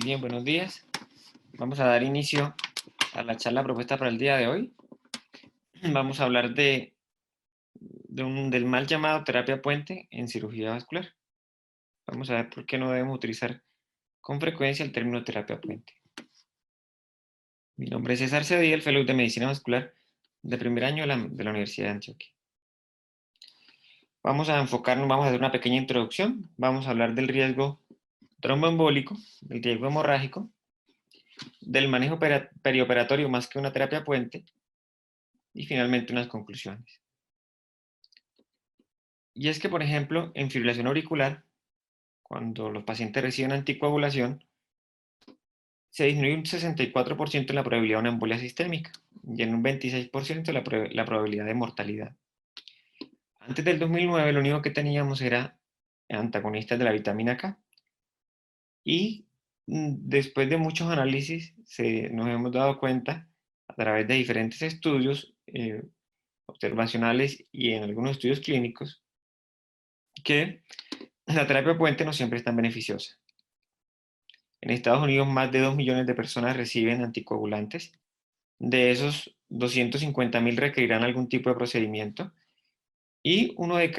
Bien, buenos días. Vamos a dar inicio a la charla propuesta para el día de hoy. Vamos a hablar del mal llamado terapia puente en cirugía vascular. Vamos a ver por qué no debemos utilizar con frecuencia el término terapia puente. Mi nombre es César Cedí, el Fellow de Medicina Vascular de primer año de la Universidad de Antioquia. Vamos a enfocarnos, vamos a hacer una pequeña introducción. Vamos a hablar del riesgo tromboembólico, del riesgo hemorrágico, del manejo perioperatorio más que una terapia puente y finalmente unas conclusiones. Y es que, por ejemplo, en fibrilación auricular, cuando los pacientes reciben anticoagulación, se disminuye un 64% la probabilidad de una embolia sistémica y en un 26% la probabilidad de mortalidad. Antes del 2009 lo único que teníamos era antagonistas de la vitamina K. Y después de muchos análisis nos hemos dado cuenta, a través de diferentes estudios observacionales y en algunos estudios clínicos, que la terapia puente no siempre es tan beneficiosa. En Estados Unidos, más de 2 millones de personas reciben anticoagulantes. De esos, 250.000 requerirán algún tipo de procedimiento. Y uno de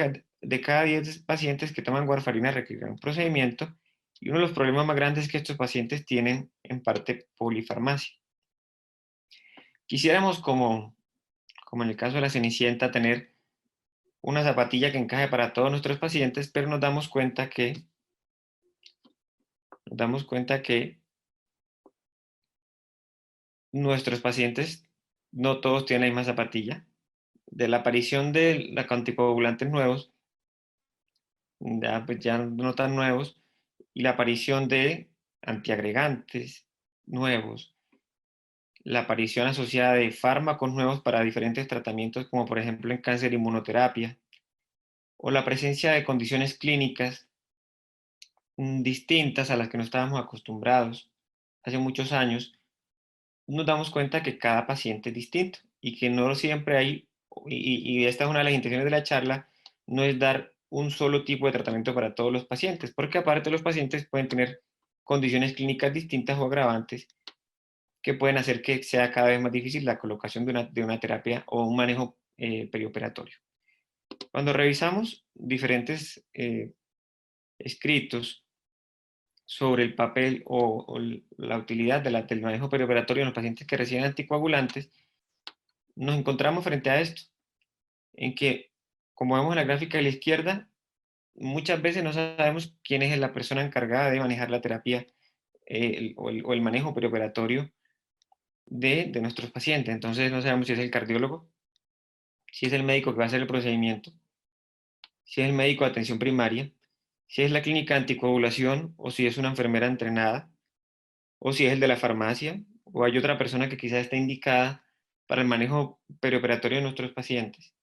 cada 10 pacientes que toman warfarina requerirá un procedimiento. Y uno de los problemas más grandes es que estos pacientes tienen, en parte, polifarmacia. Quisiéramos, como en el caso de la Cenicienta, tener una zapatilla que encaje para todos nuestros pacientes, pero nos damos cuenta que nuestros pacientes no todos tienen la misma zapatilla. De la aparición de los anticoagulantes nuevos, ya no tan nuevos, y la aparición de antiagregantes nuevos, la aparición asociada de fármacos nuevos para diferentes tratamientos, como por ejemplo en cáncer inmunoterapia, o la presencia de condiciones clínicas distintas a las que no estábamos acostumbrados hace muchos años, nos damos cuenta que cada paciente es distinto y que no siempre hay, y esta es una de las intenciones de la charla, no es dar un solo tipo de tratamiento para todos los pacientes, porque aparte los pacientes pueden tener condiciones clínicas distintas o agravantes que pueden hacer que sea cada vez más difícil la colocación de una terapia o un manejo perioperatorio. Cuando revisamos diferentes escritos sobre el papel o la utilidad del manejo perioperatorio en los pacientes que reciben anticoagulantes, nos encontramos frente a esto, en que, como vemos en la gráfica de la izquierda, muchas veces no sabemos quién es la persona encargada de manejar la terapia o el manejo perioperatorio de nuestros pacientes. Entonces no sabemos si es el cardiólogo, si es el médico que va a hacer el procedimiento, si es el médico de atención primaria, si es la clínica de anticoagulación o si es una enfermera entrenada, o si es el de la farmacia, o hay otra persona que quizás está indicada para el manejo perioperatorio de nuestros pacientes.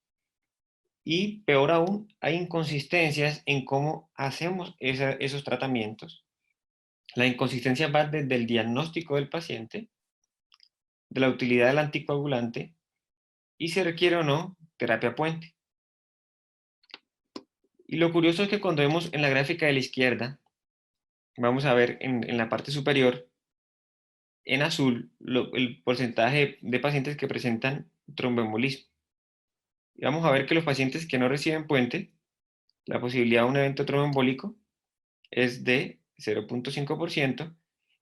Y peor aún, hay inconsistencias en cómo hacemos esos tratamientos. La inconsistencia va desde el diagnóstico del paciente, de la utilidad del anticoagulante y si requiere o no terapia puente. Y lo curioso es que cuando vemos en la gráfica de la izquierda, vamos a ver en la parte superior, en azul, el porcentaje de pacientes que presentan tromboembolismo. Y vamos a ver que los pacientes que no reciben puente, la posibilidad de un evento tromboembólico es de 0.5%.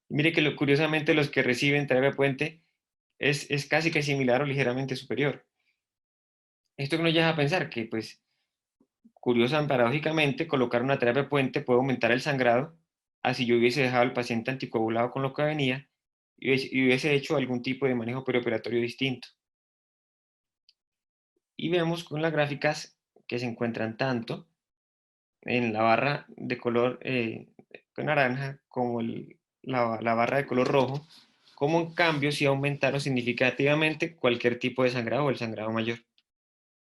Mire que curiosamente los que reciben terapia puente es casi que similar o ligeramente superior. Esto que nos lleva a pensar que, pues, curiosa, paradójicamente, colocar una terapia puente puede aumentar el sangrado, así yo hubiese dejado al paciente anticoagulado con lo que venía y hubiese hecho algún tipo de manejo perioperatorio distinto. Y vemos con las gráficas que se encuentran tanto en la barra de color naranja como la barra de color rojo, como en cambio si aumentaron significativamente cualquier tipo de sangrado o el sangrado mayor.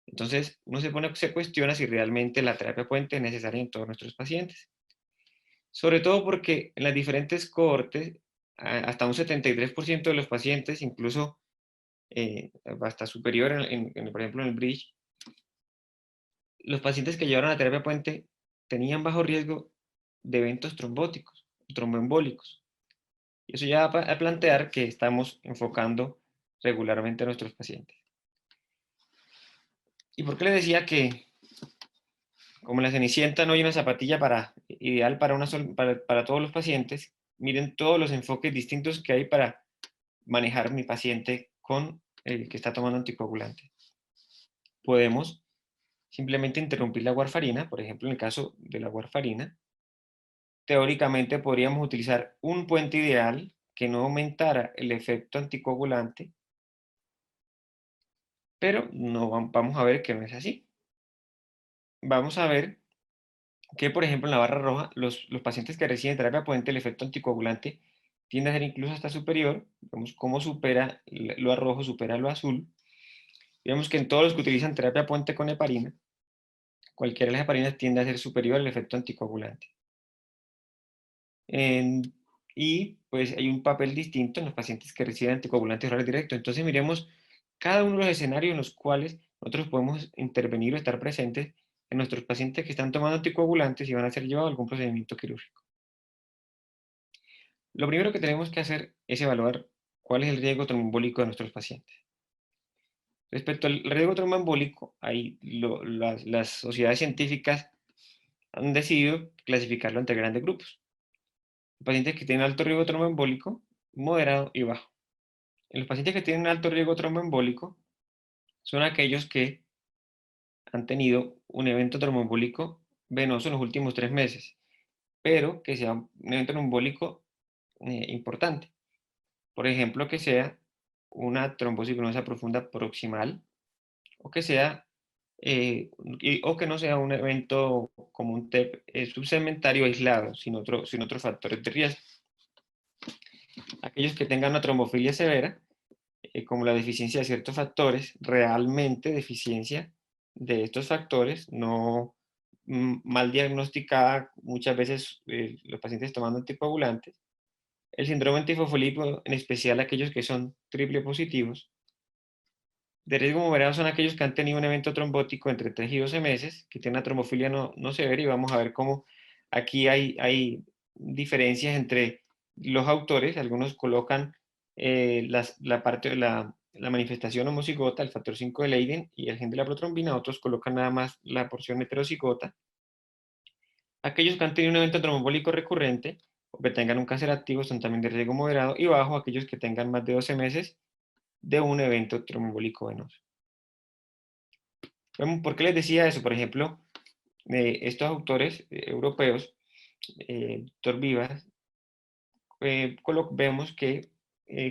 Entonces, uno se cuestiona si realmente la terapia puente es necesaria en todos nuestros pacientes. Sobre todo porque en las diferentes cohortes, hasta un 73% de los pacientes, incluso hasta superior, por ejemplo, en el Bridge, los pacientes que llevaron la terapia puente tenían bajo riesgo de eventos trombóticos, tromboembólicos. Y eso ya va a plantear que estamos enfocando regularmente a nuestros pacientes. ¿Y por qué les decía que, como la Cenicienta, no hay una zapatilla ideal para todos los pacientes? Miren todos los enfoques distintos que hay para manejar mi paciente con el que está tomando anticoagulante. Podemos simplemente interrumpir la warfarina, por ejemplo, en el caso de la warfarina. Teóricamente podríamos utilizar un puente ideal que no aumentara el efecto anticoagulante, pero no vamos a ver que no es así. Vamos a ver que, por ejemplo, en la barra roja, los pacientes que reciben terapia puente, el efecto anticoagulante tiende a ser incluso hasta superior. Vemos cómo supera lo rojo, supera lo azul. Vemos que en todos los que utilizan terapia puente con heparina, cualquiera de las heparinas tiende a ser superior al efecto anticoagulante. Y pues hay un papel distinto en los pacientes que reciben anticoagulantes orales directos. Entonces miremos cada uno de los escenarios en los cuales nosotros podemos intervenir o estar presentes en nuestros pacientes que están tomando anticoagulantes y van a ser llevados a algún procedimiento quirúrgico. Lo primero que tenemos que hacer es evaluar cuál es el riesgo tromboembólico de nuestros pacientes. Respecto al riesgo tromboembólico, las sociedades científicas han decidido clasificarlo entre grandes grupos. Pacientes que tienen alto riesgo tromboembólico, moderado y bajo. En los pacientes que tienen alto riesgo tromboembólico son aquellos que han tenido un evento tromboembólico venoso en los últimos 3 meses, pero que sea un evento tromboembólico importante. Por ejemplo, que sea una trombosis venosa profunda proximal, o que sea o que no sea un evento como un TEP subsegmentario aislado, sin otros factores de riesgo. Aquellos que tengan una trombofilia severa, como la deficiencia de ciertos factores, realmente deficiencia de estos factores, no mal diagnosticada, muchas veces los pacientes tomando anticoagulantes. El síndrome antifosfolípido, en especial aquellos que son triple positivos. De riesgo moderado son aquellos que han tenido un evento trombótico entre 3 y 12 meses, que tienen una trombofilia no severa, y vamos a ver cómo aquí hay diferencias entre los autores. Algunos colocan la manifestación homocigota, el factor 5 de Leiden y el gen de la protrombina, otros colocan nada más la porción heterocigota. Aquellos que han tenido un evento trombólico recurrente o que tengan un cáncer activo son también de riesgo moderado, y bajo aquellos que tengan más de 12 meses de un evento trombólico venoso. ¿Por qué les decía eso? Por ejemplo, estos autores europeos, Dr. Vivas, vemos que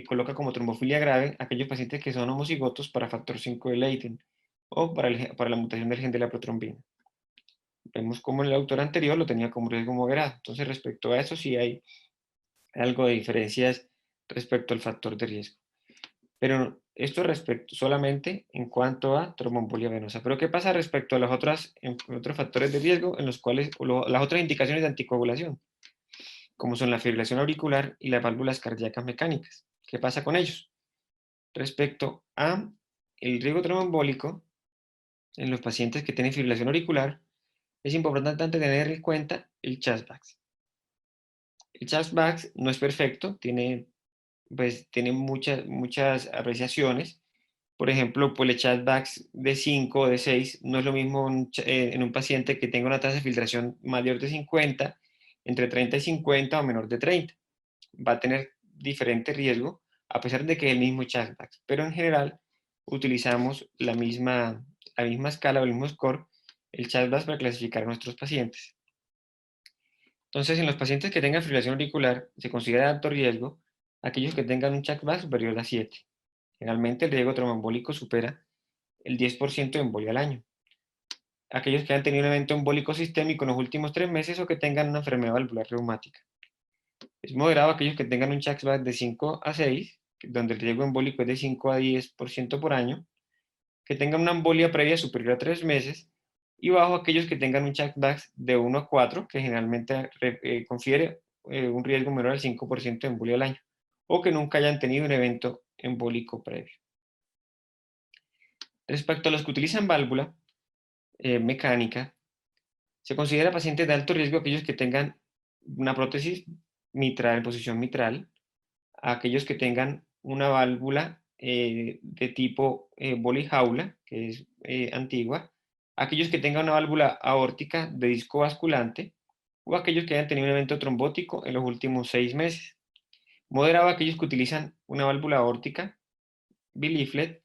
coloca como trombofilia grave aquellos pacientes que son homocigotos para factor 5 de Leiden o para la mutación del gen de la protrombina. Vemos como el autor anterior lo tenía como riesgo moderado. Entonces, respecto a eso, sí hay algo de diferencias respecto al factor de riesgo. Pero esto respecto solamente en cuanto a tromboembolia venosa. Pero ¿qué pasa respecto a los otros factores de riesgo en los cuales, las otras indicaciones de anticoagulación, como son la fibrilación auricular y las válvulas cardíacas mecánicas? ¿Qué pasa con ellos? Respecto a el riesgo tromboembólico en los pacientes que tienen fibrilación auricular, es importante tener en cuenta el CHASVAX. El CHASVAX no es perfecto, tiene muchas apreciaciones. Por ejemplo, pues el CHASVAX de 5 o de 6 no es lo mismo en un paciente que tenga una tasa de filtración mayor de 50, entre 30 y 50 o menor de 30. Va a tener diferente riesgo, a pesar de que es el mismo CHASVAX. Pero en general utilizamos la misma escala o el mismo score, el CHASVAX, para clasificar a nuestros pacientes. Entonces, en los pacientes que tengan fibrilación auricular, se considera de alto riesgo aquellos que tengan un CHASVAX superior a 7. Generalmente el riesgo tromboembólico supera el 10% de embolia al año. Aquellos que han tenido un evento embólico sistémico en los últimos 3 meses o que tengan una enfermedad valvular reumática. Es moderado aquellos que tengan un CHASVAX de 5 a 6, donde el riesgo embólico es de 5 a 10% por año, que tengan una embolia previa superior a 3 meses, y bajo aquellos que tengan un CHASVAX de 1 a 4, que generalmente confiere un riesgo menor al 5% de embolia al año, o que nunca hayan tenido un evento embólico previo. Respecto a los que utilizan válvula mecánica, se considera pacientes de alto riesgo aquellos que tengan una prótesis mitral en posición mitral, a aquellos que tengan una válvula de tipo boli jaula, que es antigua, a aquellos que tengan una válvula aórtica de disco basculante, o aquellos que hayan tenido un evento trombótico en los últimos 6 meses. Moderado a aquellos que utilizan una válvula aórtica, biliflet,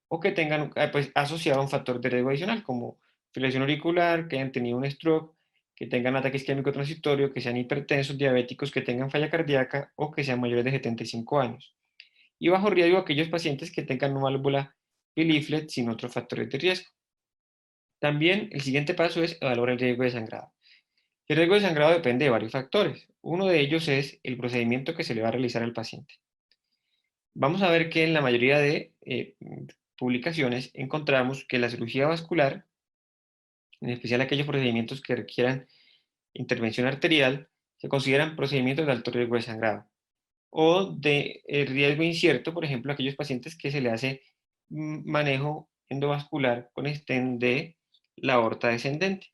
o que tengan pues, asociado un factor de riesgo adicional, como fibrilación auricular, que hayan tenido un stroke, que tengan ataque isquémico transitorio, que sean hipertensos, diabéticos, que tengan falla cardíaca o que sean mayores de 75 años. Y bajo riesgo aquellos pacientes que tengan una válvula biliflet sin otros factores de riesgo. También el siguiente paso es evaluar el riesgo de sangrado. El riesgo de sangrado depende de varios factores. Uno de ellos es el procedimiento que se le va a realizar al paciente. Vamos a ver que en la mayoría de publicaciones encontramos que la cirugía vascular, en especial aquellos procedimientos que requieran intervención arterial, se consideran procedimientos de alto riesgo de sangrado. O de riesgo incierto, por ejemplo, aquellos pacientes que se le hace manejo endovascular con stent de la aorta descendente.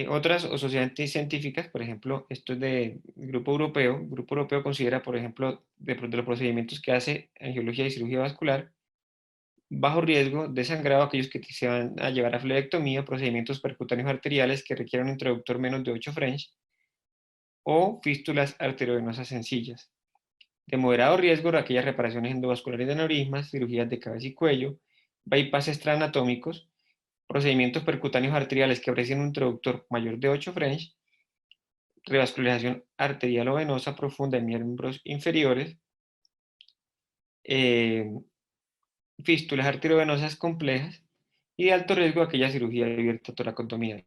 Otras sociedades científicas, por ejemplo, esto es de el Grupo Europeo considera, por ejemplo, de los procedimientos que hace angiología y cirugía vascular, bajo riesgo de sangrado aquellos que se van a llevar a flerectomía, procedimientos percutáneos arteriales que requieran un introductor menos de 8 French, o fístulas arteriovenosas sencillas. De moderado riesgo aquellas reparaciones endovasculares de aneurismas, cirugías de cabeza y cuello, bypass extraanatómicos, procedimientos percutáneos arteriales que ofrecen un introductor mayor de 8 French, revascularización arterial o venosa profunda en miembros inferiores, eh, fístulas arteriovenosas complejas y de alto riesgo aquella cirugía abierta toracotomía.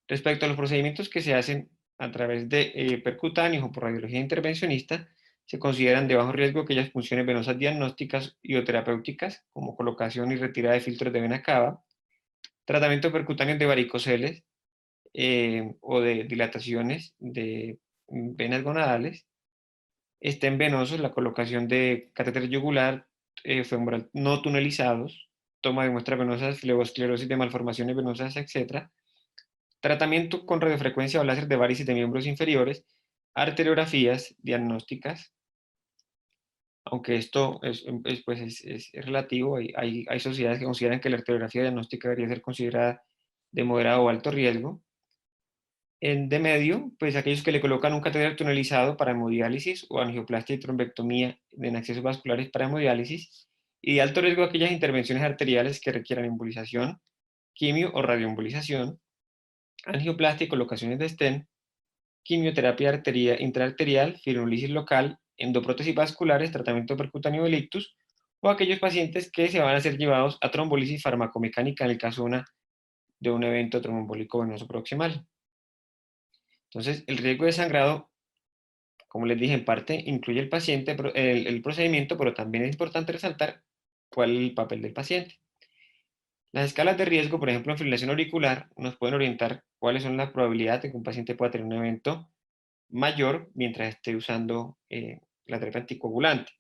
Respecto a los procedimientos que se hacen a través de percutáneos o por radiología intervencionista, se consideran de bajo riesgo aquellas funciones venosas diagnósticas y o terapéuticas, como colocación y retirada de filtros de vena cava, tratamiento percutáneo de varicoceles o de dilataciones de venas gonadales, estén venosos, la colocación de catéter yugular femoral no tunelizados, toma de muestras venosas, flebosclerosis de malformaciones venosas, etc. Tratamiento con radiofrecuencia o láser de varices de miembros inferiores, arteriografías diagnósticas, aunque esto es relativo, hay sociedades que consideran que la arteriografía diagnóstica debería ser considerada de moderado o alto riesgo. De medio, pues aquellos que le colocan un catéter tunelizado para hemodiálisis o angioplastia y trombectomía en accesos vasculares para hemodiálisis, y de alto riesgo aquellas intervenciones arteriales que requieran embolización, quimio o radioembolización, angioplastia y colocaciones de stent, quimioterapia intraarterial, fibrinolisis local, endoprótesis vasculares, tratamiento percutáneo del ictus, o aquellos pacientes que se van a ser llevados a trombolisis farmacomecánica en el caso de un evento tromboembólico venoso proximal. Entonces, el riesgo de sangrado, como les dije, en parte incluye el paciente, el procedimiento, pero también es importante resaltar cuál es el papel del paciente. Las escalas de riesgo, por ejemplo, en fibrilación auricular, nos pueden orientar cuáles son las probabilidades de que un paciente pueda tener un evento mayor mientras esté usando la terapia anticoagulante.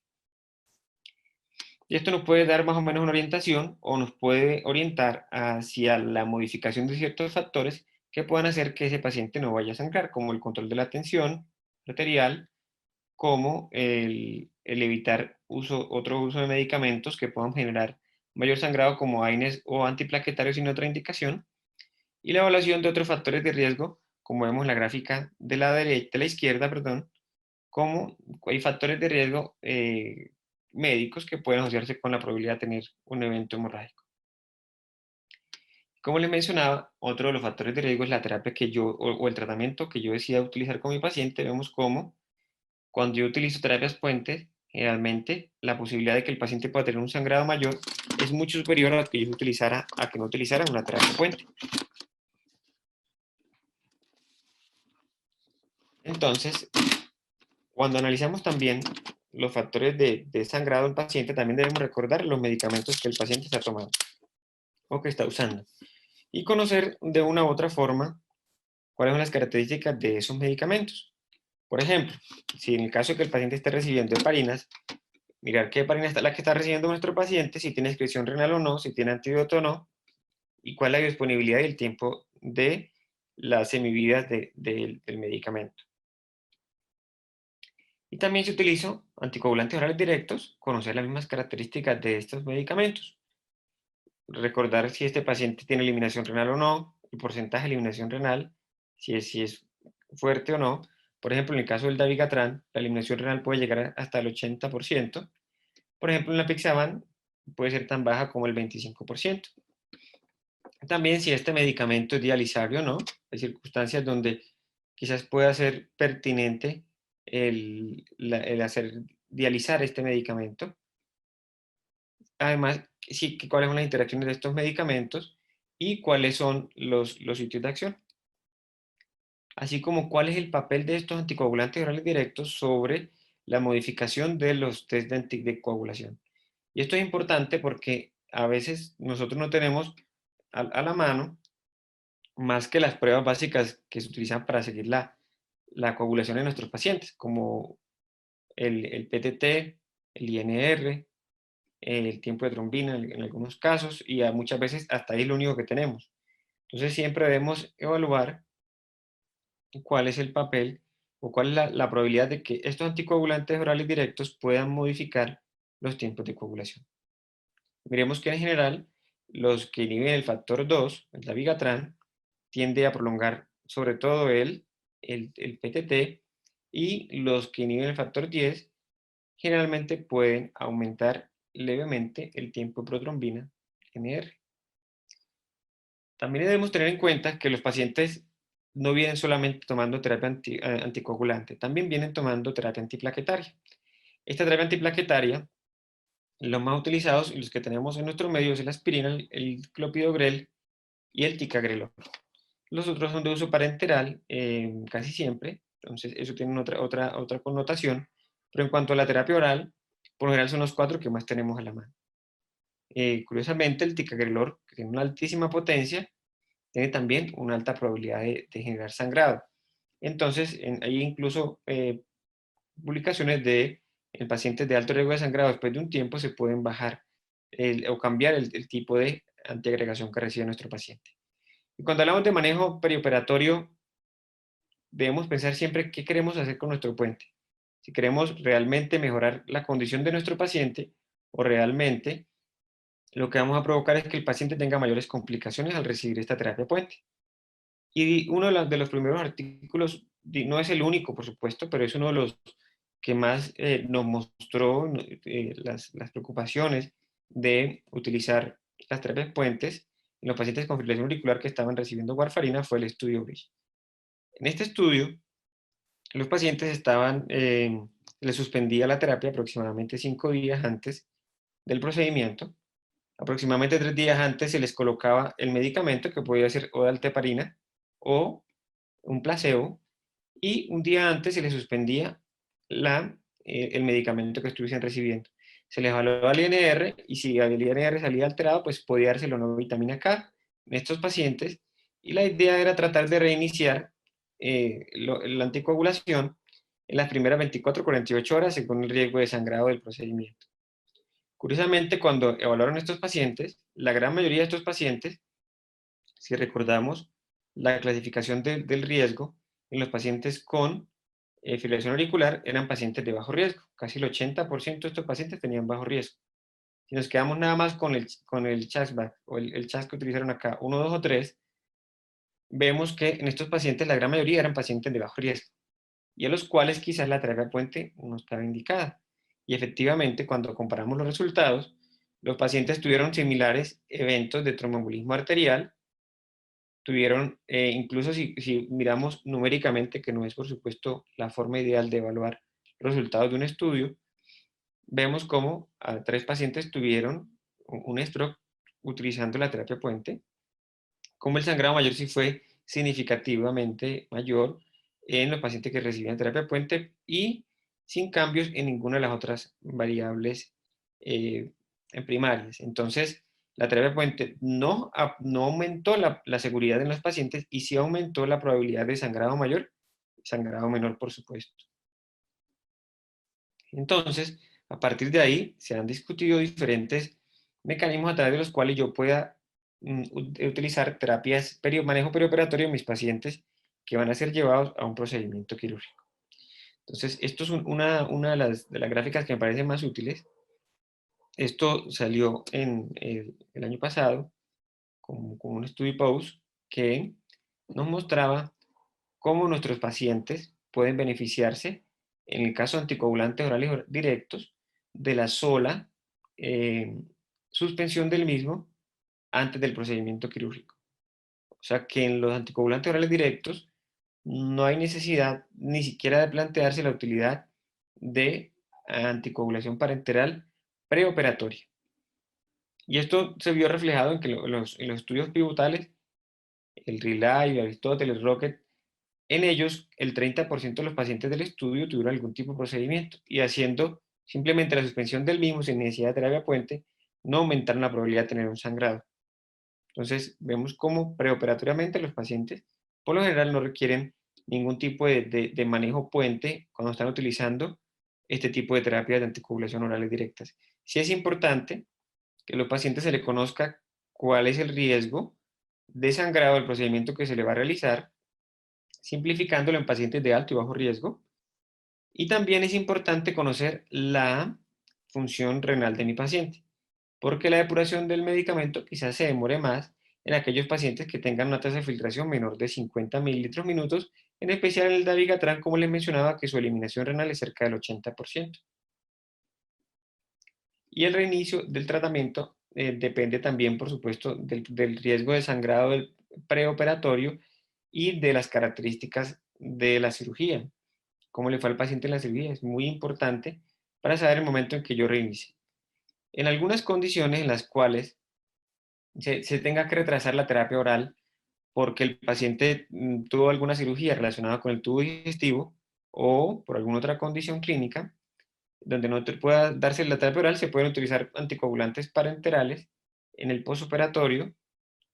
Y esto nos puede dar más o menos una orientación o nos puede orientar hacia la modificación de ciertos factores que puedan hacer que ese paciente no vaya a sangrar, como el control de la tensión arterial, como el evitar otro uso de medicamentos que puedan generar mayor sangrado como AINES o antiplaquetarios sin otra indicación, y la evaluación de otros factores de riesgo, como vemos en la gráfica de la izquierda, perdón, como hay factores de riesgo médicos que pueden asociarse con la probabilidad de tener un evento hemorrágico. Como les mencionaba, otro de los factores de riesgo es la terapia que o el tratamiento que yo decida utilizar con mi paciente. Vemos cómo cuando yo utilizo terapias puentes, generalmente la posibilidad de que el paciente pueda tener un sangrado mayor es mucho superior a la que yo utilizara a que no utilizara una terapia puente. Entonces, cuando analizamos también los factores de sangrado en paciente, también debemos recordar los medicamentos que el paciente está tomando o que está usando y conocer de una u otra forma cuáles son las características de esos medicamentos. Por ejemplo, si en el caso de que el paciente esté recibiendo heparinas, mirar qué heparina es la que está recibiendo nuestro paciente, si tiene excreción renal o no, si tiene antídoto o no, y cuál es la disponibilidad y el tiempo de las semividas del medicamento. Y también se utilizan anticoagulantes orales directos, conocer las mismas características de estos medicamentos, recordar si este paciente tiene eliminación renal o no, el porcentaje de eliminación renal, si es fuerte o no. Por ejemplo, en el caso del dabigatran, la eliminación renal puede llegar hasta el 80%. Por ejemplo, en la pixaban puede ser tan baja como el 25%. También si este medicamento es dializable o no. Hay circunstancias donde quizás pueda ser pertinente el hacer dializar este medicamento. Además, sí, cuáles son las interacciones de estos medicamentos y cuáles son los sitios de acción, así como cuál es el papel de estos anticoagulantes orales directos sobre la modificación de los test de coagulación. Y esto es importante porque a veces nosotros no tenemos a la mano más que las pruebas básicas que se utilizan para seguir la coagulación en nuestros pacientes, como el PTT, el INR, el tiempo de trombina en algunos casos, y muchas veces hasta ahí es lo único que tenemos. Entonces siempre debemos evaluar cuál es el papel o cuál es la probabilidad de que estos anticoagulantes orales directos puedan modificar los tiempos de coagulación. Miremos que en general los que inhiben el factor 2, el dabigatran, tiende a prolongar sobre todo el PTT, y los que inhiben el factor 10 generalmente pueden aumentar levemente el tiempo de protrombina NR. También debemos tener en cuenta que los pacientes no vienen solamente tomando terapia anticoagulante, también vienen tomando terapia antiplaquetaria. Esta terapia antiplaquetaria, los más utilizados y los que tenemos en nuestro medio es la aspirina, el clopidogrel y el ticagrelor. Los otros son de uso parenteral casi siempre, entonces eso tiene otra connotación, pero en cuanto a la terapia oral, por lo general son los cuatro que más tenemos a la mano. Curiosamente, el ticagrelor, que tiene una altísima potencia, tiene también una alta probabilidad de generar sangrado. Entonces, hay incluso publicaciones de en pacientes de alto riesgo de sangrado, después de un tiempo se pueden bajar o cambiar el tipo de antiagregación que recibe nuestro paciente. Y cuando hablamos de manejo perioperatorio, debemos pensar siempre qué queremos hacer con nuestro puente. Si queremos realmente mejorar la condición de nuestro paciente o realmente lo que vamos a provocar es que el paciente tenga mayores complicaciones al recibir esta terapia puente. Y uno de los primeros artículos, no es el único, por supuesto, pero es uno de los que más nos mostró las preocupaciones de utilizar las terapias puentes en los pacientes con fibrilación auricular que estaban recibiendo warfarina, fue el estudio BRIDGE. En este estudio, los pacientes les suspendía la terapia aproximadamente 5 días antes del procedimiento. Aproximadamente 3 días antes se les colocaba el medicamento, que podía ser o dalteparina o un placebo, y un día antes se les suspendía el medicamento que estuviesen recibiendo. Se les evaluaba el INR, y si el INR salía alterado, pues podía darse la nueva vitamina K en estos pacientes, y la idea era tratar de reiniciar la anticoagulación en las primeras 24-48 horas según el riesgo de sangrado del procedimiento. Curiosamente, cuando evaluaron estos pacientes, la gran mayoría de estos pacientes, si recordamos la clasificación del riesgo, en los pacientes con fibrilación auricular eran pacientes de bajo riesgo. Casi el 80% de estos pacientes tenían bajo riesgo. Si nos quedamos nada más con el CHASBAC o el CHAS que utilizaron acá, 1, 2 o 3, vemos que en estos pacientes la gran mayoría eran pacientes de bajo riesgo, y a los cuales quizás la terapia puente no estaba indicada. Y efectivamente, cuando comparamos los resultados, los pacientes tuvieron similares eventos de tromboembolismo arterial, tuvieron, incluso si miramos numéricamente, que no es por supuesto la forma ideal de evaluar los resultados de un estudio, vemos cómo a 3 pacientes tuvieron un stroke utilizando la terapia puente, como el sangrado mayor sí fue significativamente mayor en los pacientes que recibían terapia puente y sin cambios en ninguna de las otras variables en primarias. Entonces, la terapia puente no aumentó la seguridad en los pacientes, y sí aumentó la probabilidad de sangrado mayor y sangrado menor, por supuesto. Entonces, a partir de ahí, se han discutido diferentes mecanismos a través de los cuales yo pueda utilizar manejo perioperatorio en mis pacientes que van a ser llevados a un procedimiento quirúrgico. Entonces, esto es una de las gráficas que me parecen más útiles. Esto salió en el año pasado con un estudio post que nos mostraba cómo nuestros pacientes pueden beneficiarse, en el caso de anticoagulantes orales directos, de la sola suspensión del mismo antes del procedimiento quirúrgico. O sea que en los anticoagulantes orales directos no hay necesidad ni siquiera de plantearse la utilidad de anticoagulación parenteral preoperatoria. Y esto se vio reflejado en que en los estudios pivotales, el RELIVE, Aristóteles, Rocket, en ellos el 30% de los pacientes del estudio tuvieron algún tipo de procedimiento y haciendo simplemente la suspensión del mismo sin necesidad de terapia puente, no aumentaron la probabilidad de tener un sangrado. Entonces, vemos cómo preoperatoriamente los pacientes, por lo general, no requieren ningún tipo de manejo puente cuando están utilizando este tipo de terapias de anticoagulación orales directas. Sí es importante que a los pacientes se les conozca cuál es el riesgo de sangrado del procedimiento que se le va a realizar, simplificándolo en pacientes de alto y bajo riesgo. Y también es importante conocer la función renal de mi paciente, porque la depuración del medicamento quizás se demore más en aquellos pacientes que tengan una tasa de filtración menor de 50 mililitros minutos, en especial en el dabigatran, como les mencionaba, que su eliminación renal es cerca del 80%. Y el reinicio del tratamiento depende también, por supuesto, del riesgo de sangrado del preoperatorio y de las características de la cirugía. Cómo le fue al paciente en la cirugía es muy importante para saber el momento en que yo reinicie. En algunas condiciones en las cuales se tenga que retrasar la terapia oral porque el paciente tuvo alguna cirugía relacionada con el tubo digestivo o por alguna otra condición clínica, donde no pueda darse la terapia oral, se pueden utilizar anticoagulantes parenterales en el postoperatorio,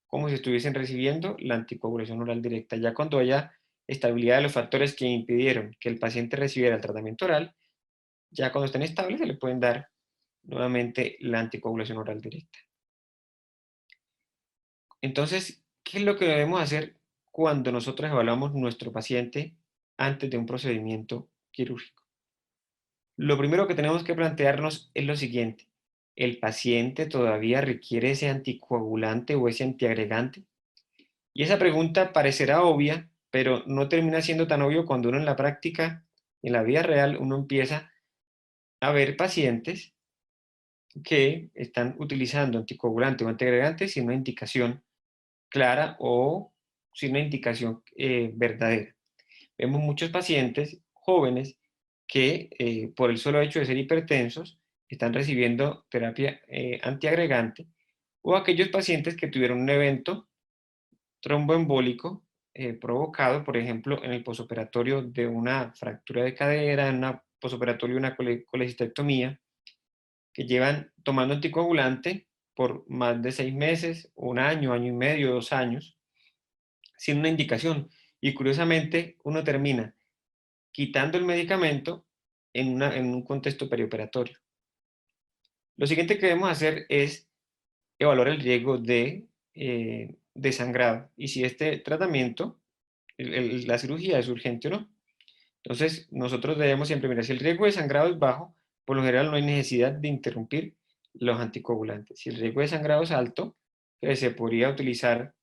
como si estuviesen recibiendo la anticoagulación oral directa. Ya cuando haya estabilidad de los factores que impidieron que el paciente recibiera el tratamiento oral, ya cuando estén estables se le pueden dar nuevamente la anticoagulación oral directa. Entonces, ¿qué es lo que debemos hacer cuando nosotros evaluamos nuestro paciente antes de un procedimiento quirúrgico? Lo primero que tenemos que plantearnos es lo siguiente: ¿el paciente todavía requiere ese anticoagulante o ese antiagregante? Y esa pregunta parecerá obvia, pero no termina siendo tan obvio cuando uno en la práctica, en la vida real, uno empieza a ver pacientes que están utilizando anticoagulante o antiagregante sin una indicación clara o sin una indicación verdadera. Vemos muchos pacientes jóvenes que por el solo hecho de ser hipertensos están recibiendo terapia antiagregante, o aquellos pacientes que tuvieron un evento tromboembólico provocado, por ejemplo, en el posoperatorio de una fractura de cadera, en una posoperatorio de una colecistectomía, que llevan tomando anticoagulante por más de 6 meses, un año, año y medio, 2 años, sin una indicación. Y curiosamente, uno termina quitando el medicamento en un contexto perioperatorio. Lo siguiente que debemos hacer es evaluar el riesgo de sangrado y si este tratamiento, la cirugía es urgente o no. Entonces, nosotros debemos siempre mirar si el riesgo de sangrado es bajo, por lo general no hay necesidad de interrumpir los anticoagulantes. Si el riesgo de sangrado es alto, se podría utilizar,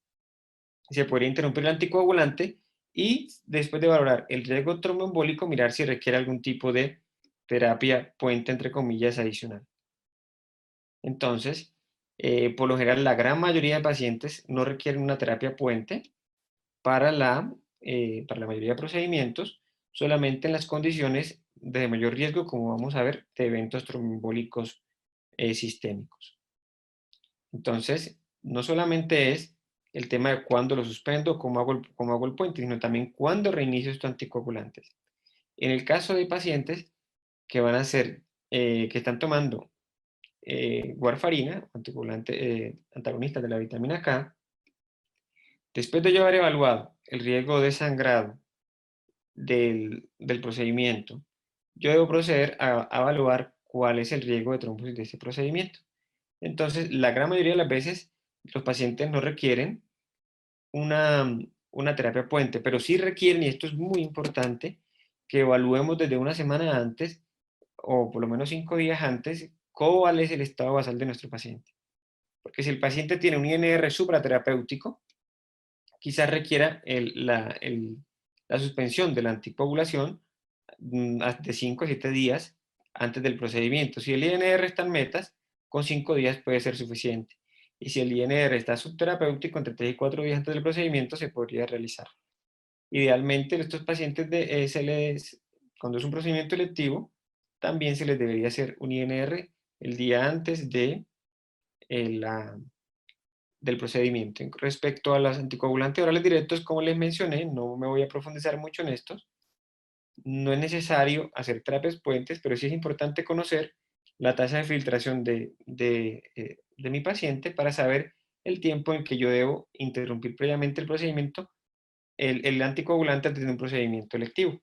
se podría interrumpir el anticoagulante y después de valorar el riesgo tromboembólico, mirar si requiere algún tipo de terapia puente, entre comillas, adicional. Entonces, por lo general, la gran mayoría de pacientes no requieren una terapia puente para la mayoría de procedimientos, solamente en las condiciones de mayor riesgo, como vamos a ver, de eventos tromboembólicos sistémicos. Entonces, no solamente es el tema de cuándo lo suspendo, cómo hago el puente, sino también cuándo reinicio estos anticoagulantes. En el caso de pacientes que van a ser, que están tomando warfarina, antagonista de la vitamina K, después de yo haber evaluado el riesgo de sangrado del procedimiento, yo debo proceder a evaluar cuál es el riesgo de trombosis de ese procedimiento. Entonces, la gran mayoría de las veces los pacientes no requieren una terapia puente, pero sí requieren, y esto es muy importante, que evaluemos desde una semana antes, o por lo menos 5 días antes, cuál es el estado basal de nuestro paciente. Porque si el paciente tiene un INR supraterapéutico, quizás requiera la suspensión de la anticoagulación de 5 a 7 días antes del procedimiento. Si el INR está en metas, con 5 días puede ser suficiente. Y si el INR está subterapéutico, entre 3 y 4 días antes del procedimiento se podría realizar. Idealmente, estos pacientes cuando es un procedimiento electivo, también se les debería hacer un INR el día antes del procedimiento. Respecto a los anticoagulantes orales directos, como les mencioné, no me voy a profundizar mucho en estos. No es necesario hacer terapias puentes, pero sí es importante conocer la tasa de filtración de mi paciente para saber el tiempo en que yo debo interrumpir previamente el procedimiento, el anticoagulante antes de un procedimiento electivo.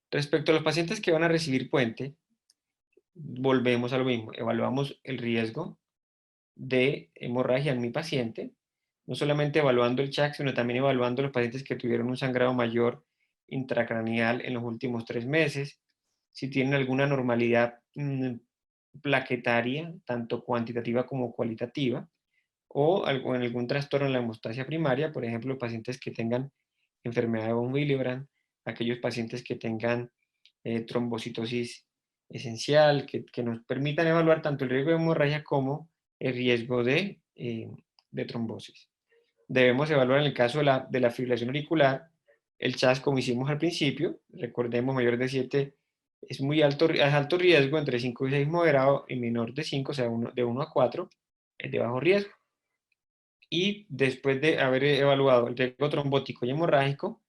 Respecto a los pacientes que van a recibir puente, volvemos a lo mismo, evaluamos el riesgo de hemorragia en mi paciente, no solamente evaluando el CHAC, sino también evaluando los pacientes que tuvieron un sangrado mayor intracraneal en los últimos 3 meses, si tienen alguna normalidad plaquetaria, tanto cuantitativa como cualitativa, o en algún trastorno en la hemostasia primaria, por ejemplo, pacientes que tengan enfermedad de von Willebrand, aquellos pacientes que tengan trombocitosis esencial, que nos permitan evaluar tanto el riesgo de hemorragia como el riesgo de trombosis. Debemos evaluar en el caso de la fibrilación auricular, el CHAS como hicimos al principio, recordemos mayor de 7 es alto riesgo, entre 5 y 6 moderado, y menor de 5, o sea, de 1 a 4 es de bajo riesgo. Y después de haber evaluado el riesgo trombótico y hemorrágico,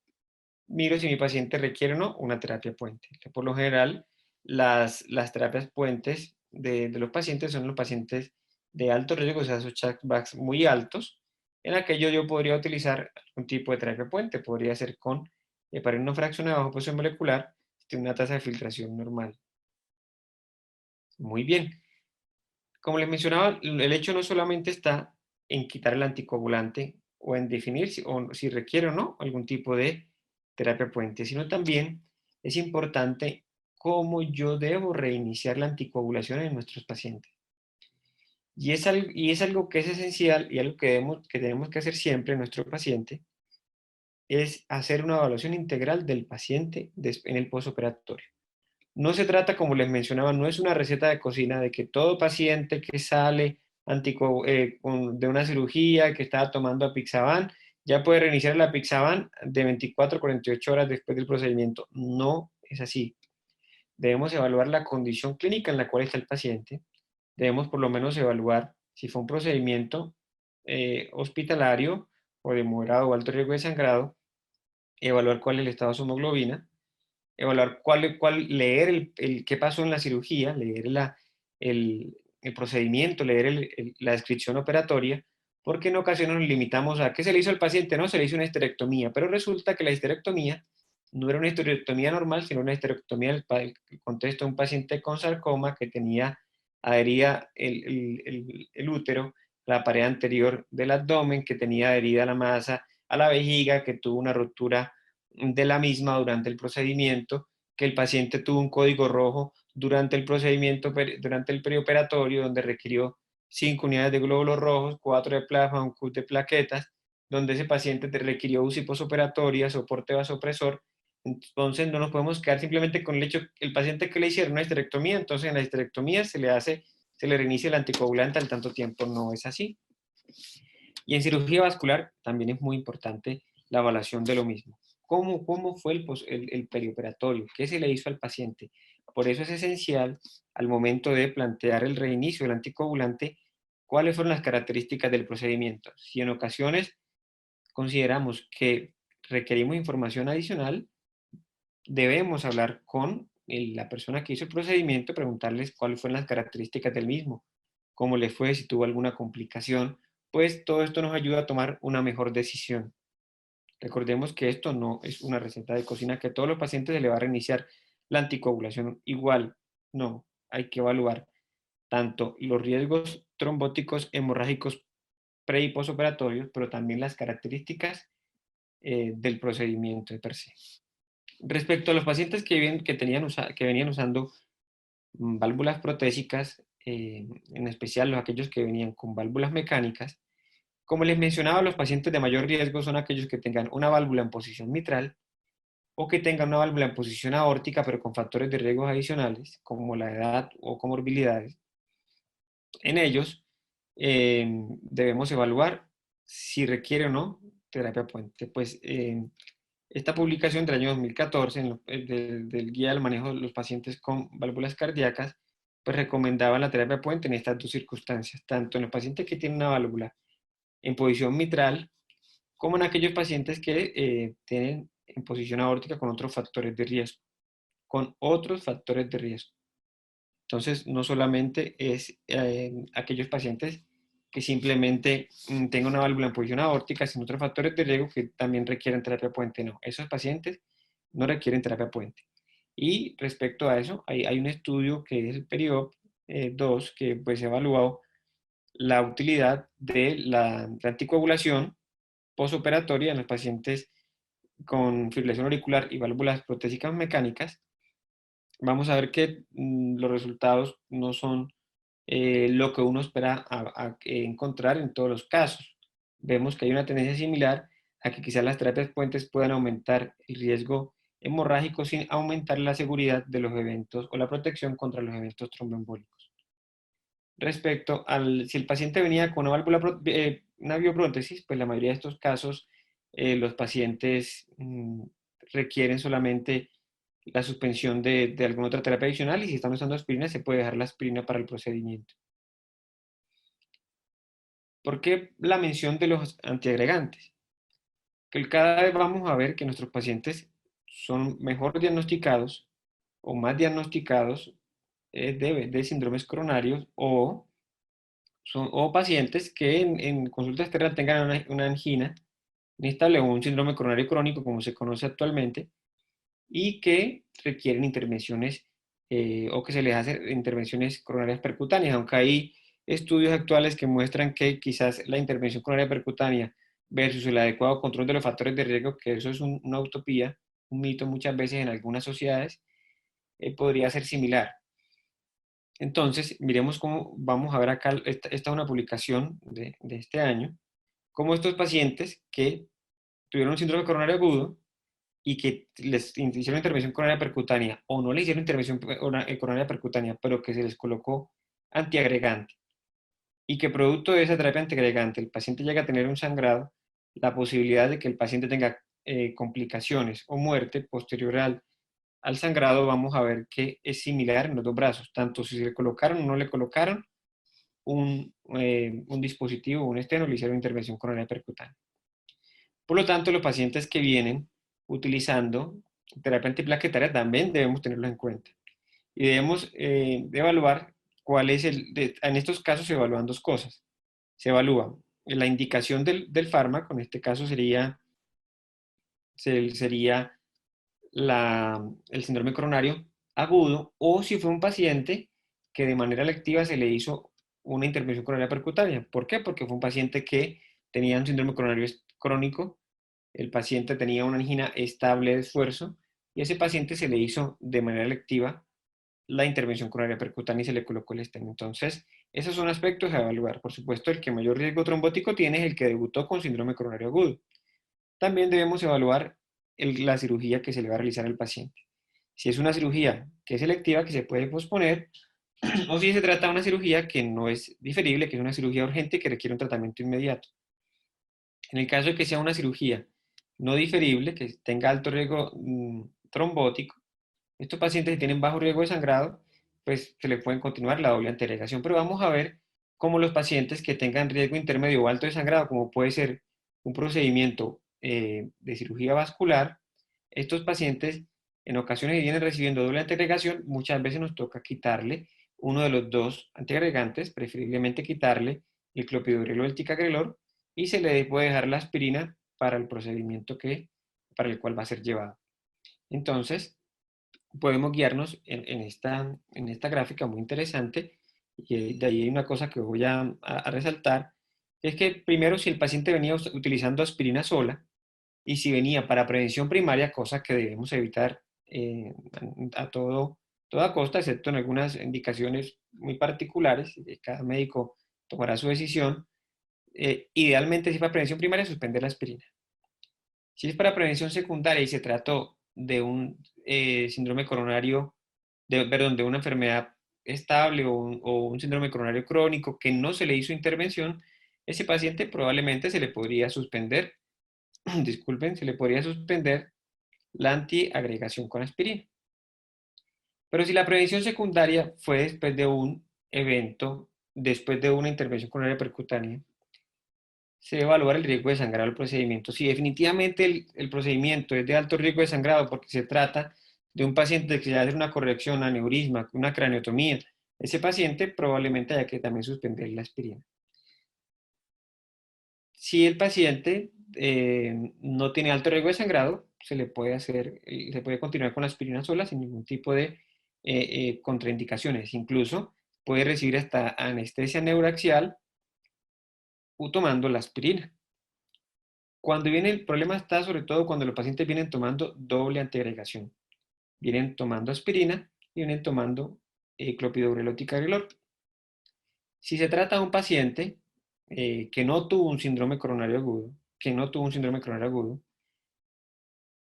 miro si mi paciente requiere o no una terapia puente. Por lo general, las terapias puentes de los pacientes son los pacientes de alto riesgo, o sea, esos chargebacks muy altos, en aquello yo podría utilizar un tipo de terapia puente. Podría ser con heparina fraccionada bajo presión molecular, tiene una tasa de filtración normal. Muy bien. Como les mencionaba, el hecho no solamente está en quitar el anticoagulante o en definir si requiere o no algún tipo de terapia puente, sino también es importante cómo yo debo reiniciar la anticoagulación en nuestros pacientes. Y es algo que es esencial y algo que tenemos que hacer siempre en nuestro paciente, es hacer una evaluación integral del paciente en el postoperatorio. No se trata, como les mencionaba, no es una receta de cocina de que todo paciente que sale de una cirugía, que estaba tomando apixaban, ya puede reiniciar la apixaban de 24 a 48 horas después del procedimiento. No es así. Debemos evaluar la condición clínica en la cual está el paciente. Debemos por lo menos evaluar si fue un procedimiento hospitalario o de moderado o alto riesgo de sangrado, evaluar cuál es el estado de su hemoglobina, evaluar leer qué pasó en la cirugía, leer el procedimiento, leer la descripción operatoria, porque en ocasiones nos limitamos a qué se le hizo al paciente. No, se le hizo una histerectomía, pero resulta que la histerectomía no era una histerectomía normal, sino una histerectomía en el contexto de un paciente con sarcoma que tenía adherida el útero, la pared anterior del abdomen, que tenía adherida la masa a la vejiga, que tuvo una ruptura de la misma durante el procedimiento, que el paciente tuvo un código rojo durante el procedimiento, durante el perioperatorio, donde requirió 5 unidades de glóbulos rojos, 4 de plasma, un CUT de plaquetas, donde ese paciente requirió UCI postoperatoria, soporte vasopresor. Entonces no nos podemos quedar simplemente con el hecho, el paciente que le hicieron una histerectomía, entonces en la histerectomía se le reinicia el anticoagulante al tanto tiempo. No es así. Y en cirugía vascular también es muy importante la evaluación de lo mismo. ¿Cómo fue el perioperatorio? ¿Qué se le hizo al paciente? Por eso es esencial, al momento de plantear el reinicio del anticoagulante, cuáles fueron las características del procedimiento. Si en ocasiones consideramos que requerimos información adicional, debemos hablar con la persona que hizo el procedimiento, preguntarles cuáles fueron las características del mismo, cómo le fue, si tuvo alguna complicación. Pues todo esto nos ayuda a tomar una mejor decisión. Recordemos que esto no es una receta de cocina que a todos los pacientes se le va a reiniciar la anticoagulación igual. No, hay que evaluar tanto los riesgos trombóticos hemorrágicos pre y postoperatorios, pero también las características del procedimiento de per se. Respecto a los pacientes que venían usando válvulas protésicas, en especial aquellos que venían con válvulas mecánicas, como les mencionaba, los pacientes de mayor riesgo son aquellos que tengan una válvula en posición mitral o que tengan una válvula en posición aórtica, pero con factores de riesgo adicionales, como la edad o comorbilidades. En ellos debemos evaluar si requiere o no terapia puente. Pues esta publicación del año 2014 del Guía del Manejo de los Pacientes con Válvulas Cardíacas, pues recomendaba la terapia puente en estas dos circunstancias, tanto en los pacientes que tienen una válvula en posición mitral, como en aquellos pacientes que tienen en posición aórtica con otros factores de riesgo, con otros factores de riesgo. Entonces, no solamente es aquellos pacientes que simplemente tengan una válvula en posición aórtica, sino otros factores de riesgo que también requieren terapia puente. No, esos pacientes no requieren terapia puente. Y respecto a eso, hay un estudio que es el PERIOP 2, que pues evaluado la utilidad de la anticoagulación posoperatoria en los pacientes con fibrilación auricular y válvulas protésicas mecánicas. Vamos a ver que los resultados no son lo que uno espera encontrar en todos los casos. Vemos que hay una tendencia similar a que quizás las terapias puentes puedan aumentar el riesgo hemorrágico sin aumentar la seguridad de los eventos o la protección contra los eventos tromboembólicos. Respecto al si el paciente venía con una una bioprótesis, pues la mayoría de estos casos los pacientes requieren solamente la suspensión de alguna otra terapia adicional y si están usando aspirina se puede dejar la aspirina para el procedimiento. ¿Por qué la mención de los antiagregantes? Que cada vez vamos a ver que nuestros pacientes son mejor diagnosticados o más diagnosticados de síndromes coronarios o pacientes que en consulta externa tengan una angina inestable o un síndrome coronario crónico, como se conoce actualmente, y que requieren intervenciones o que se les hace intervenciones coronarias percutáneas, aunque hay estudios actuales que muestran que quizás la intervención coronaria percutánea versus el adecuado control de los factores de riesgo, que eso es una utopía, un mito muchas veces en algunas sociedades, podría ser similar. Entonces, miremos cómo vamos a ver acá, esta es una publicación de este año, cómo estos pacientes que tuvieron un síndrome coronario agudo y que les hicieron intervención coronaria percutánea o no le hicieron intervención coronaria percutánea, pero que se les colocó antiagregante y que producto de esa terapia antiagregante el paciente llega a tener un sangrado, la posibilidad de que el paciente tenga complicaciones o muerte posterior al sangrado, vamos a ver que es similar en los dos brazos, tanto si se le colocaron o no le colocaron un dispositivo, un esteno, le hicieron intervención coronaria percutánea. Por lo tanto, los pacientes que vienen utilizando terapia antiplaquetaria también debemos tenerlos en cuenta. Y debemos evaluar cuál es en estos casos se evalúan dos cosas. Se evalúa la indicación del fármaco, en este caso sería el síndrome coronario agudo, o si fue un paciente que de manera electiva se le hizo una intervención coronaria percutánea. ¿Por qué? Porque fue un paciente que tenía un síndrome coronario crónico, el paciente tenía una angina estable de esfuerzo y a ese paciente se le hizo de manera electiva la intervención coronaria percutánea y se le colocó el esteno. Entonces, esos son aspectos a evaluar. Por supuesto, el que mayor riesgo trombótico tiene es el que debutó con síndrome coronario agudo. También debemos evaluar la cirugía que se le va a realizar al paciente. Si es una cirugía que es selectiva, que se puede posponer, o si se trata de una cirugía que no es diferible, que es una cirugía urgente que requiere un tratamiento inmediato. En el caso de que sea una cirugía no diferible, que tenga alto riesgo trombótico, estos pacientes que tienen bajo riesgo de sangrado, pues se le pueden continuar la doble antiagregación. Pero vamos a ver cómo los pacientes que tengan riesgo intermedio o alto de sangrado, como puede ser un procedimiento de cirugía vascular, estos pacientes en ocasiones vienen recibiendo doble antiagregación, muchas veces nos toca quitarle uno de los dos antiagregantes, preferiblemente quitarle el clopidogrel o el ticagrelor, y se le puede dejar la aspirina para el procedimiento para el cual va a ser llevado. Entonces, podemos guiarnos en esta gráfica muy interesante, y de ahí hay una cosa que voy a resaltar, es que primero si el paciente venía utilizando aspirina sola, y si venía para prevención primaria, cosa que debemos evitar a toda costa, excepto en algunas indicaciones muy particulares, cada médico tomará su decisión. Idealmente, si es para prevención primaria, suspender la aspirina. Si es para prevención secundaria y se trató de un síndrome coronario, perdón, de una enfermedad estable o un síndrome coronario crónico que no se le hizo intervención, ese paciente probablemente se le podría suspender, disculpen, se le podría suspender la antiagregación con aspirina. Pero si la prevención secundaria fue después de un evento, después de una intervención coronaria percutánea, se debe evaluar el riesgo de sangrado del procedimiento. Si definitivamente el procedimiento es de alto riesgo de sangrado porque se trata de un paciente que se va a hacer una corrección, aneurisma, una craniotomía, ese paciente probablemente haya que también suspender la aspirina. Si el paciente no tiene alto riesgo de sangrado, se puede continuar con la aspirina sola sin ningún tipo de contraindicaciones. Incluso puede recibir hasta anestesia neuraxial tomando la aspirina. Cuando viene el problema está sobre todo cuando los pacientes vienen tomando doble antiagregación. Vienen tomando aspirina y vienen tomando clopidogrel o ticagrelor. Si se trata de un paciente que no tuvo un síndrome coronario agudo,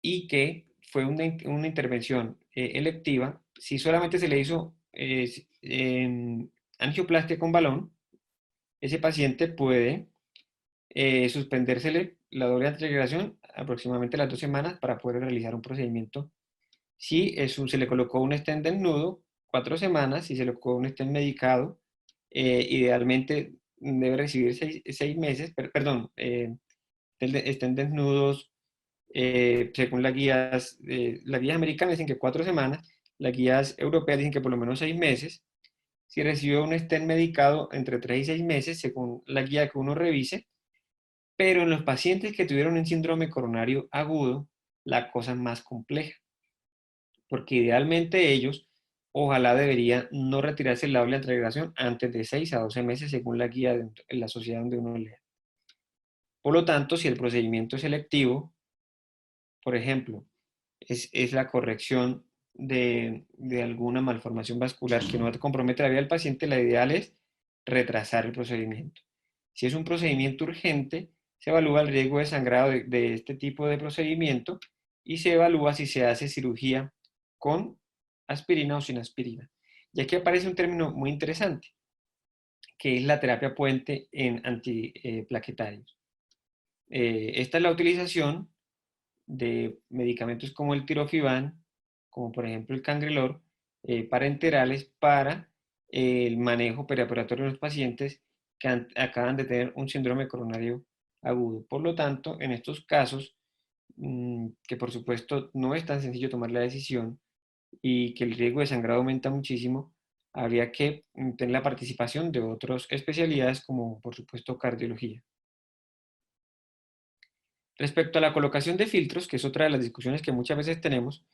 y que fue una intervención electiva, si solamente se le hizo angioplastia con balón, ese paciente puede suspendérsele la doble antiagregación aproximadamente las 2 semanas para poder realizar un procedimiento. Si se le colocó un stent del nudo, 4 semanas. Si se le colocó un stent medicado, idealmente debe recibir 6 meses, perdón, stent desnudos, según las guías americanas dicen que 4 semanas, las guías europeas dicen que por lo menos 6 meses. Si recibió un stent medicado entre 3 y 6 meses, según la guía que uno revise. Pero en los pacientes que tuvieron un síndrome coronario agudo, la cosa es más compleja, porque idealmente ellos, ojalá deberían no retirarse la doble antiagregación antes de 6 a 12 meses, según la guía de la sociedad donde uno lea. Por lo tanto, si el procedimiento es selectivo, por ejemplo, es la corrección de alguna malformación vascular que no compromete la vida del paciente, la ideal es retrasar el procedimiento. Si es un procedimiento urgente, se evalúa el riesgo de sangrado de este tipo de procedimiento y se evalúa si se hace cirugía con aspirina o sin aspirina. Y aquí aparece un término muy interesante, que es la terapia puente en antiplaquetarios. Esta es la utilización de medicamentos como el tirofiban, como por ejemplo el cangrelor, parenterales para el manejo perioperatorio de los pacientes que acaban de tener un síndrome coronario agudo. Por lo tanto, en estos casos, que por supuesto no es tan sencillo tomar la decisión y que el riesgo de sangrado aumenta muchísimo, habría que tener la participación de otras especialidades como por supuesto cardiología. Respecto a la colocación de filtros, que es otra de las discusiones que muchas veces tenemos,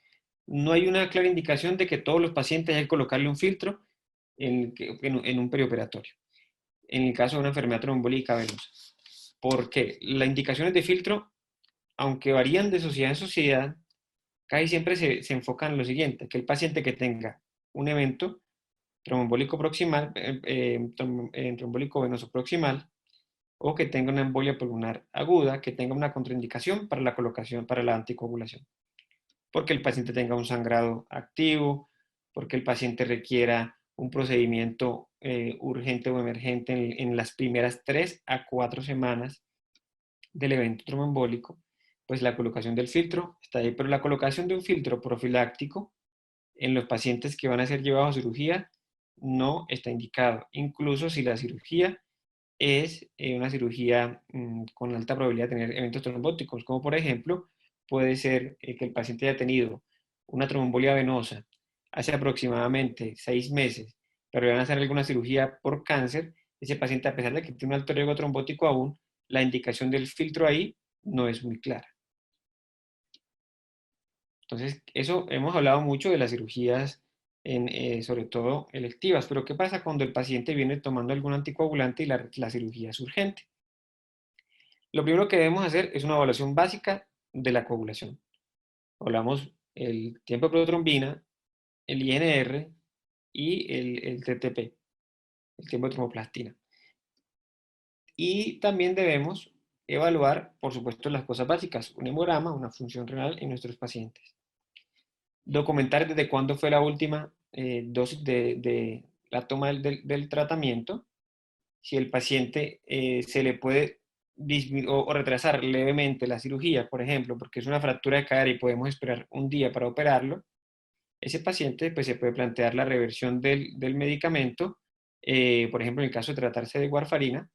no hay una clara indicación de que todos los pacientes hay que colocarle un filtro en un perioperatorio, en el caso de una enfermedad tromboembólica venosa. Porque las indicaciones de filtro, aunque varían de sociedad en sociedad, casi siempre se enfocan en lo siguiente, que el paciente que tenga un evento tromboembólico proximal, trombólico venoso proximal, o que tenga una embolia pulmonar aguda, que tenga una contraindicación para la colocación, para la anticoagulación. Porque el paciente tenga un sangrado activo, porque el paciente requiera un procedimiento urgente o emergente en las primeras 3 a 4 semanas del evento tromboembólico, pues la colocación del filtro está ahí. Pero la colocación de un filtro profiláctico en los pacientes que van a ser llevados a cirugía no está indicado, incluso si la cirugía es una cirugía con alta probabilidad de tener eventos trombóticos, como por ejemplo puede ser que el paciente haya tenido una tromboembolia venosa hace aproximadamente 6 meses, pero le van a hacer alguna cirugía por cáncer. Ese paciente, a pesar de que tiene un alto riesgo trombótico aún, la indicación del filtro ahí no es muy clara. Entonces, eso hemos hablado mucho de las cirugías, sobre todo electivas, pero ¿qué pasa cuando el paciente viene tomando algún anticoagulante y la cirugía es urgente? Lo primero que debemos hacer es una evaluación básica de la coagulación. Hablamos el tiempo de protrombina, el INR y el TTP, el tiempo de tromboplastina. Y también debemos evaluar, por supuesto, las cosas básicas, un hemograma, una función renal en nuestros pacientes. Documentar desde cuándo fue la última dosis de la toma del tratamiento, si el paciente se le puede o retrasar levemente la cirugía, por ejemplo, porque es una fractura de cadera y podemos esperar un día para operarlo, ese paciente pues, se puede plantear la reversión del medicamento, por ejemplo, en el caso de tratarse de warfarina,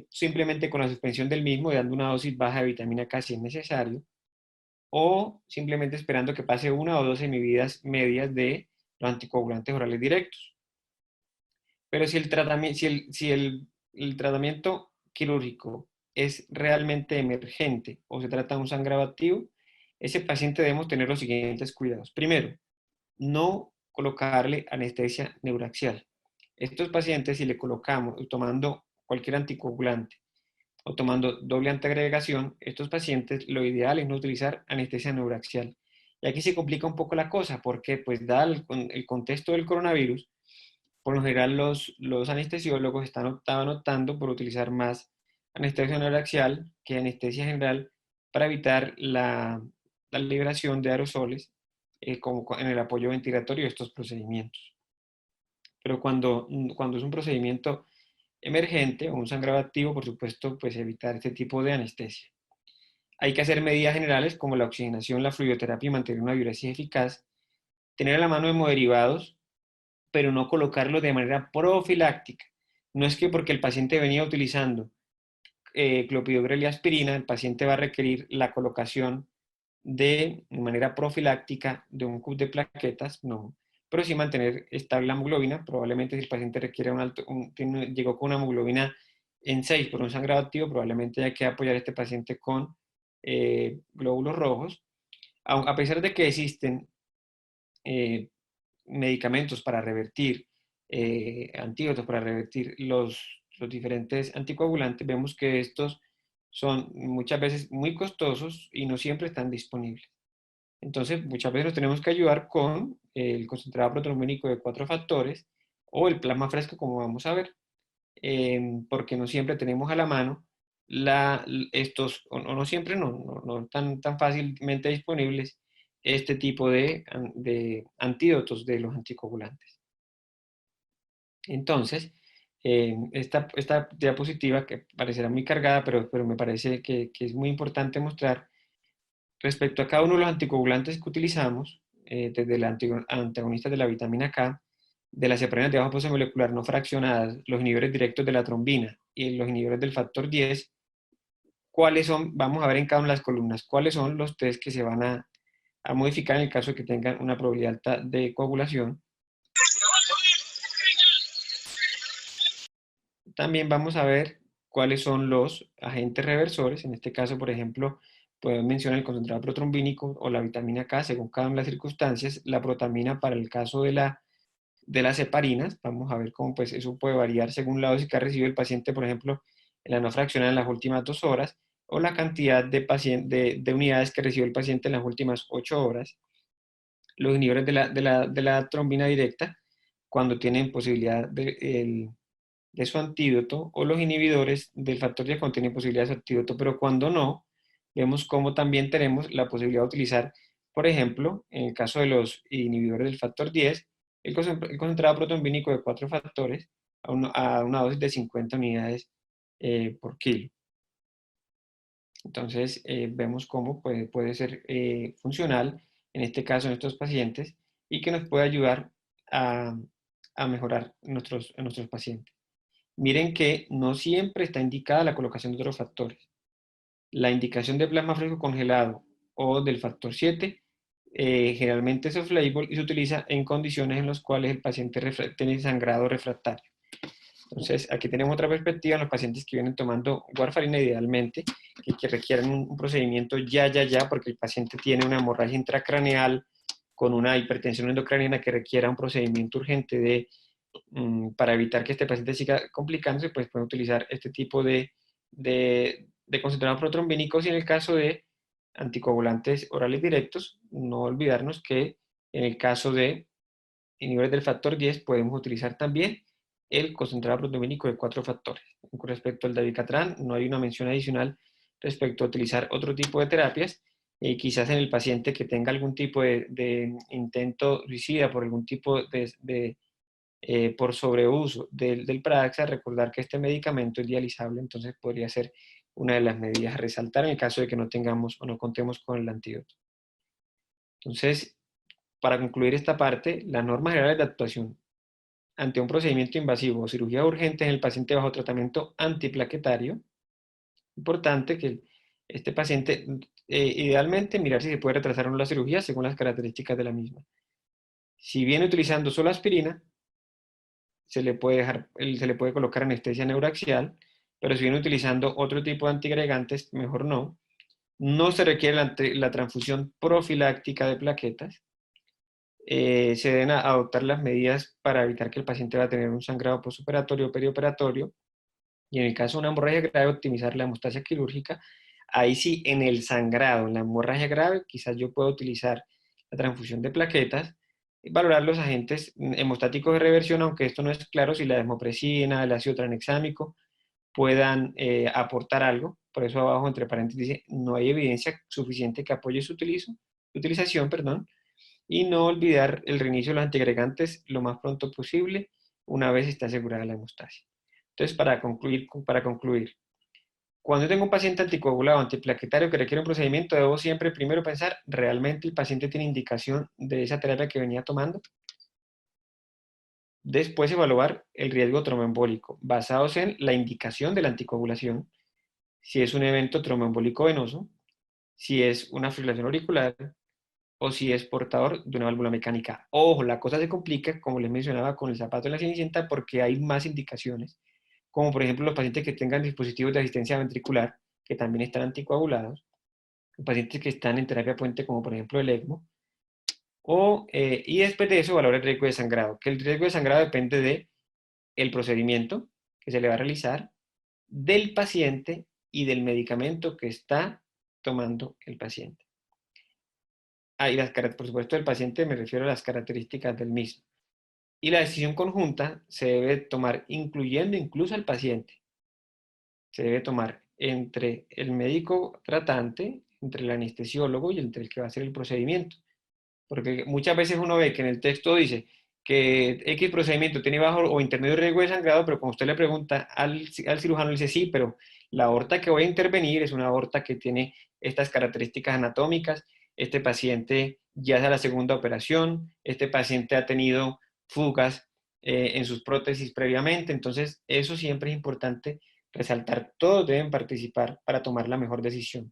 simplemente con la suspensión del mismo, dando una dosis baja de vitamina K si es necesario, o simplemente esperando que pase una o dos semivida medias de los anticoagulantes orales directos. Pero si el tratamiento quirúrgico es realmente emergente o se trata de un sangrado activo, ese paciente debemos tener los siguientes cuidados. Primero, no colocarle anestesia neuraxial. Estos pacientes, si le colocamos tomando cualquier anticoagulante o tomando doble antiagregación, estos pacientes lo ideal es no utilizar anestesia neuraxial. Y aquí se complica un poco la cosa porque, pues, dado el contexto del coronavirus, por lo general los anestesiólogos estaban optando por utilizar más anestesia neuraxial que anestesia general para evitar la liberación de aerosoles como en el apoyo ventilatorio de estos procedimientos. Pero cuando es un procedimiento emergente o un sangrado activo, por supuesto, pues evitar este tipo de anestesia. Hay que hacer medidas generales como la oxigenación, la fluidoterapia y mantener una diuresis eficaz, tener a la mano hemoderivados, pero no colocarlo de manera profiláctica. No es que porque el paciente venía utilizando clopidogrel y aspirina, el paciente va a requerir la colocación de manera profiláctica de un CUP de plaquetas, no. Pero sí mantener estable la hemoglobina, probablemente si el paciente requiere llegó con una hemoglobina en 6 por un sangrado activo, probablemente hay que apoyar a este paciente con glóbulos rojos. A pesar de que existen eh, medicamentos para revertir, antídotos para revertir los diferentes anticoagulantes, vemos que estos son muchas veces muy costosos y no siempre están disponibles. Entonces, muchas veces nos tenemos que ayudar con el concentrado protrombínico de 4 factores o el plasma fresco, como vamos a ver, porque no siempre tenemos a la mano estos, o no siempre, no tan fácilmente disponibles, este tipo de antídotos de los anticoagulantes. Entonces, esta diapositiva que parecerá muy cargada, pero me parece que es muy importante mostrar respecto a cada uno de los anticoagulantes que utilizamos, desde el antagonista de la vitamina K, de las heparina de bajo peso molecular no fraccionadas, los inhibidores directos de la trombina y los inhibidores del factor 10, ¿cuáles son? Vamos a ver en cada una de las columnas, cuáles son los test que se van a modificar en el caso de que tengan una probabilidad alta de coagulación. También vamos a ver cuáles son los agentes reversores. En este caso, por ejemplo, podemos mencionar el concentrado protrombínico o la vitamina K, según cada una de las circunstancias. La protamina para el caso de las heparinas. Vamos a ver cómo pues, eso puede variar según la dosis que ha recibido el paciente, por ejemplo, en la no fraccionada en las últimas 2 horas, o la cantidad de unidades que recibió el paciente en las últimas 8 horas. Los inhibidores de la trombina directa, cuando tienen posibilidad de su antídoto, o los inhibidores del factor 10 cuando tienen posibilidad de su antídoto, pero cuando no, vemos cómo también tenemos la posibilidad de utilizar, por ejemplo, en el caso de los inhibidores del factor 10, el concentrado protrombínico de 4 factores a una dosis de 50 unidades por kilo. Entonces, vemos cómo puede ser funcional, en este caso en estos pacientes, y que nos puede ayudar a, a mejorar en nuestros pacientes. Miren que no siempre está indicada la colocación de otros factores. La indicación de plasma fresco congelado o del factor 7 generalmente es off-label y se utiliza en condiciones en las cuales el paciente tiene sangrado refractario. Entonces, aquí tenemos otra perspectiva en los pacientes que vienen tomando warfarina idealmente, que requieren un procedimiento ya, porque el paciente tiene una hemorragia intracraneal con una hipertensión endocraniana que requiera un procedimiento urgente para evitar que este paciente siga complicándose, pues pueden utilizar este tipo de concentrados protrombínicos y en el caso de anticoagulantes orales directos, no olvidarnos que en el caso de inhibidores del factor 10 podemos utilizar también el concentrado proteomínico de 4 factores. Con respecto al dabigatran, no hay una mención adicional respecto a utilizar otro tipo de terapias, quizás en el paciente que tenga algún tipo de intento suicida por algún tipo por sobreuso del Pradaxa, recordar que este medicamento es dializable, entonces podría ser una de las medidas a resaltar en el caso de que no tengamos o no contemos con el antídoto. Entonces, para concluir esta parte, las normas generales de actuación ante un procedimiento invasivo o cirugía urgente en el paciente bajo tratamiento antiplaquetario, importante que este paciente, idealmente, mirar si se puede retrasar o no la cirugía según las características de la misma. Si viene utilizando solo aspirina, se le puede colocar anestesia neuraxial, pero si viene utilizando otro tipo de antiagregantes, mejor no. No se requiere la transfusión profiláctica de plaquetas. Se deben adoptar las medidas para evitar que el paciente va a tener un sangrado postoperatorio o perioperatorio. Y en el caso de una hemorragia grave, optimizar la hemostasia quirúrgica. Ahí sí, en el sangrado, en la hemorragia grave, quizás yo puedo utilizar la transfusión de plaquetas y valorar los agentes hemostáticos de reversión, aunque esto no es claro si la desmopresina, el ácido tranexámico puedan aportar algo. Por eso abajo, entre paréntesis, dice, no hay evidencia suficiente que apoye su utilización, perdón, y no olvidar el reinicio de los antiagregantes lo más pronto posible, una vez está asegurada la hemostasia. Entonces, para concluir, cuando yo tengo un paciente anticoagulado, antiplaquetario que requiere un procedimiento, debo siempre primero pensar, ¿realmente el paciente tiene indicación de esa terapia que venía tomando? Después evaluar el riesgo tromboembólico, basados en la indicación de la anticoagulación, si es un evento tromboembólico venoso, si es una fibrilación auricular o si es portador de una válvula mecánica. Ojo, la cosa se complica, como les mencionaba, con el zapato de la Cenicienta porque hay más indicaciones, como por ejemplo los pacientes que tengan dispositivos de asistencia ventricular, que también están anticoagulados, pacientes que están en terapia puente, como por ejemplo el ECMO, y después de eso valorar el riesgo de sangrado, que el riesgo de sangrado depende del procedimiento que se le va a realizar, del paciente y del medicamento que está tomando el paciente. Y por supuesto del paciente me refiero a las características del mismo. Y la decisión conjunta se debe tomar incluyendo incluso al paciente. Se debe tomar entre el médico tratante, entre el anestesiólogo y entre el que va a hacer el procedimiento. Porque muchas veces uno ve que en el texto dice que X procedimiento tiene bajo o intermedio riesgo de sangrado, pero cuando usted le pregunta al cirujano, le dice sí, pero la aorta que voy a intervenir es una aorta que tiene estas características anatómicas, este paciente ya es a la segunda operación, este paciente ha tenido fugas en sus prótesis previamente, entonces eso siempre es importante resaltar, todos deben participar para tomar la mejor decisión.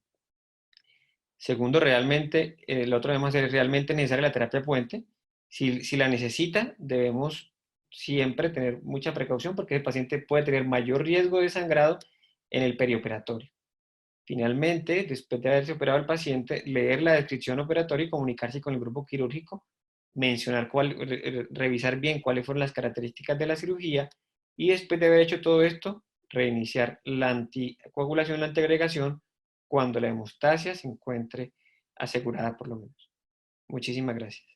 Segundo, realmente, el otro debemos hacer, ¿es realmente necesaria la terapia puente? Si la necesita, debemos siempre tener mucha precaución porque el paciente puede tener mayor riesgo de sangrado en el perioperatorio. Finalmente, después de haberse operado el paciente, leer la descripción operatoria y comunicarse con el grupo quirúrgico, revisar bien cuáles fueron las características de la cirugía y después de haber hecho todo esto, reiniciar la anticoagulación, la antiagregación, cuando la hemostasia se encuentre asegurada por lo menos. Muchísimas gracias.